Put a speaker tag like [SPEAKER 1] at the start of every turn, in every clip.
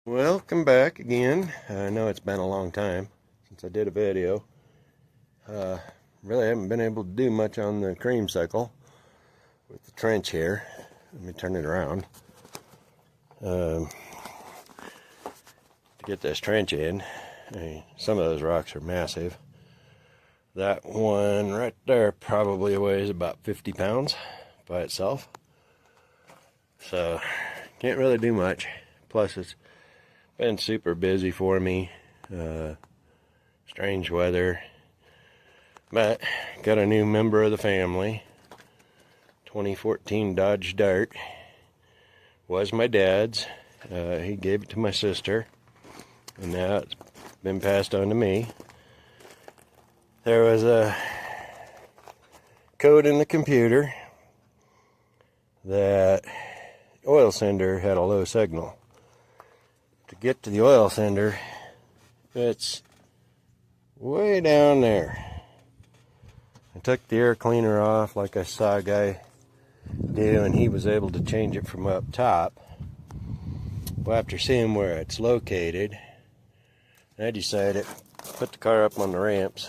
[SPEAKER 1] Welcome back again. I know it's been a long time since I did a video. Really haven't been able to do much on the creamsicle with the trench here. Let me turn it around. To get this trench in, some of those rocks are massive. That one right there probably weighs about 50 pounds by itself. So, can't really do much. Plus, it's been super busy for me. Strange weather. But got a new member of the family. 2014 Dodge Dart. Was my dad's. He gave it to my sister. And now it's been passed on to me. There was a code in the computer that oil sender had a low signal. To get to the oil sender, it's way down there. I took the air cleaner off like I saw a guy do, and he was able to change it from up top. Well, after seeing where it's located, I decided to put the car up on the ramps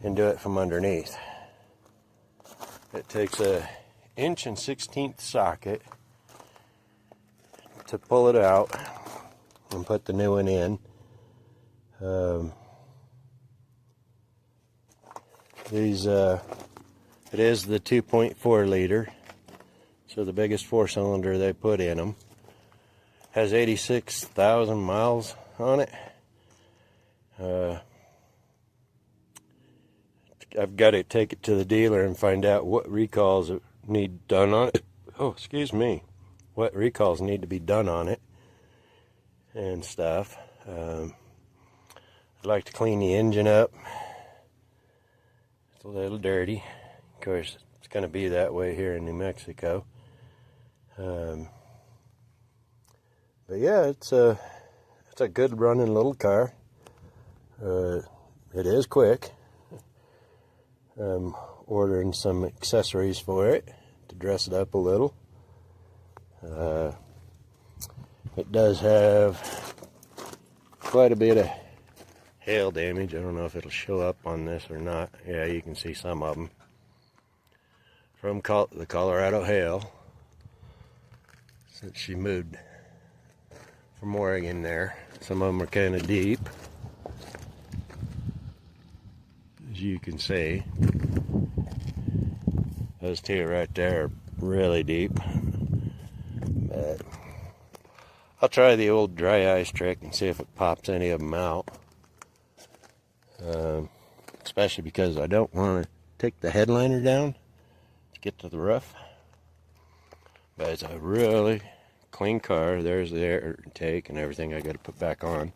[SPEAKER 1] and do it from underneath. It takes a 1 1/16 socket to pull it out and put the new one in. It is the 2.4 liter, so the biggest 4-cylinder they put in them. Has 86,000 miles on it. I've got to take it to the dealer and find out what recalls need done on it. Oh, excuse me. What recalls need to be done on it and stuff. I'd like to clean the engine up. It's a little dirty. Of course, it's going to be that way here in New Mexico. But yeah, it's a good running little car. It is quick. I'm ordering some accessories for it to dress it up a little. It does have quite a bit of hail damage. I don't know if it'll show up on this or not. Yeah, you can see some of them from the Colorado hail, since she moved from Oregon there. Some of them are kind of deep, as you can see. Those two right there are really deep. But I'll try the old dry ice trick and see if it pops any of them out. Especially because I don't want to take the headliner down to get to the roof. But it's a really clean car. There's the air intake and everything I got to put back on.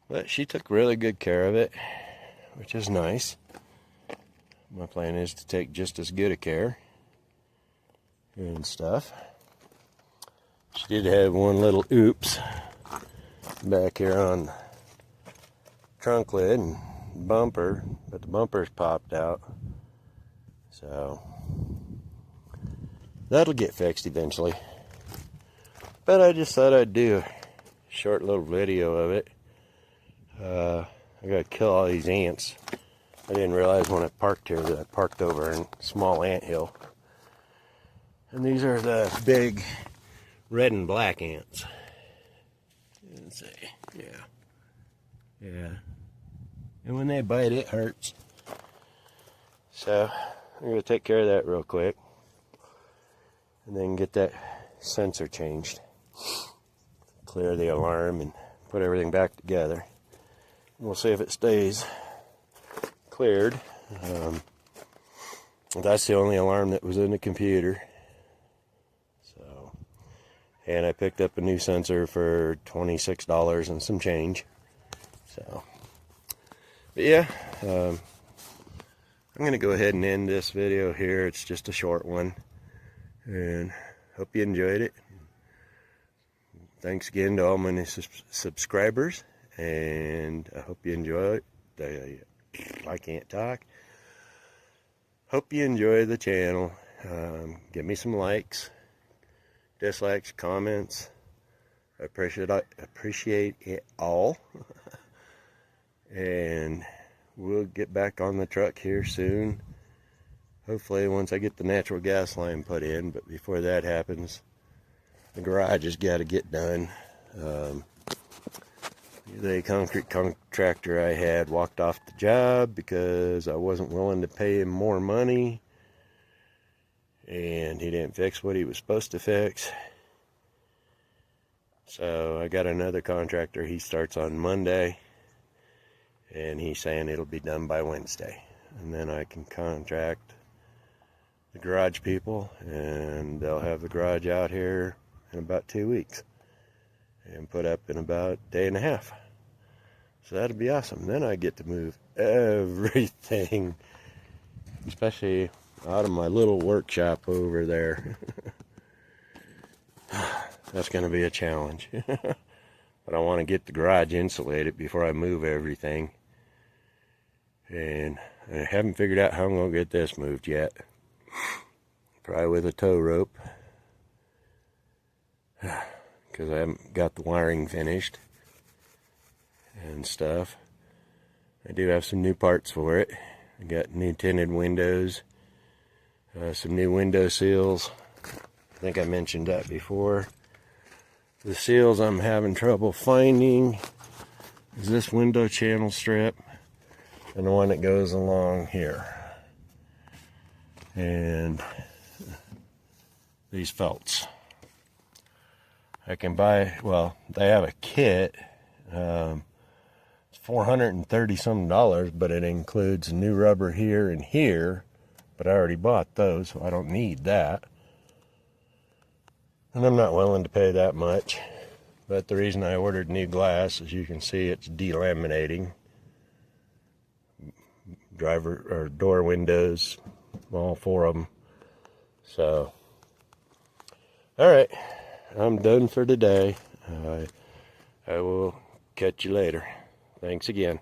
[SPEAKER 1] But she took really good care of it, which is nice. My plan is to take just as good a care and stuff. She did have one little oops back here on trunk lid and bumper, but the bumper's popped out. So that'll get fixed eventually. But I just thought I'd do a short little video of it. I gotta kill all these ants. I didn't realize when I parked here that I parked over in a small anthill. And these are the big red and black ants. Let's see. Yeah. And when they bite, it hurts. So I'm gonna take care of that real quick, and then get that sensor changed, clear the alarm, and put everything back together. And we'll see if it stays cleared. That's the only alarm that was in the computer. So, and I picked up a new sensor for $26 and some change. So, but yeah, I'm going to go ahead and end this video here. It's just a short one, and hope you enjoyed it. Thanks again to all my new subscribers, and I hope you enjoy it. I can't talk. Hope you enjoy the channel. Give me some likes, dislikes, comments. I appreciate it all. And we'll get back on the truck here soon. Hopefully once I get the natural gas line put in, but before that happens, the garage has got to get done. The concrete contractor I had walked off the job because I wasn't willing to pay him more money, and he didn't fix what he was supposed to fix. So I got another contractor. He starts on Monday, and he's saying it'll be done by Wednesday, and then I can contract the garage people, and they'll have the garage out here in about 2 weeks and put up in about a day and a half. So that'll be awesome. Then I get to move everything, especially out of my little workshop over there. That's going to be a challenge. But I want to get the garage insulated before I move everything. And I haven't figured out how I'm going to get this moved yet. Probably with a tow rope, because I haven't got the wiring finished and stuff. I do have some new parts for it. I got new tinted windows, some new window seals. I think I mentioned that before. The seals I'm having trouble finding is this window channel strip and the one that goes along here, and these felts. I can buy, well, they have a kit. It's $430 some, but it includes new rubber here and here. But I already bought those, so I don't need that. And I'm not willing to pay that much. But the reason I ordered new glass, as you can see, it's delaminating. Driver or door windows, all 4 of them. So, all right, I'm done for today. I will catch you later. Thanks again.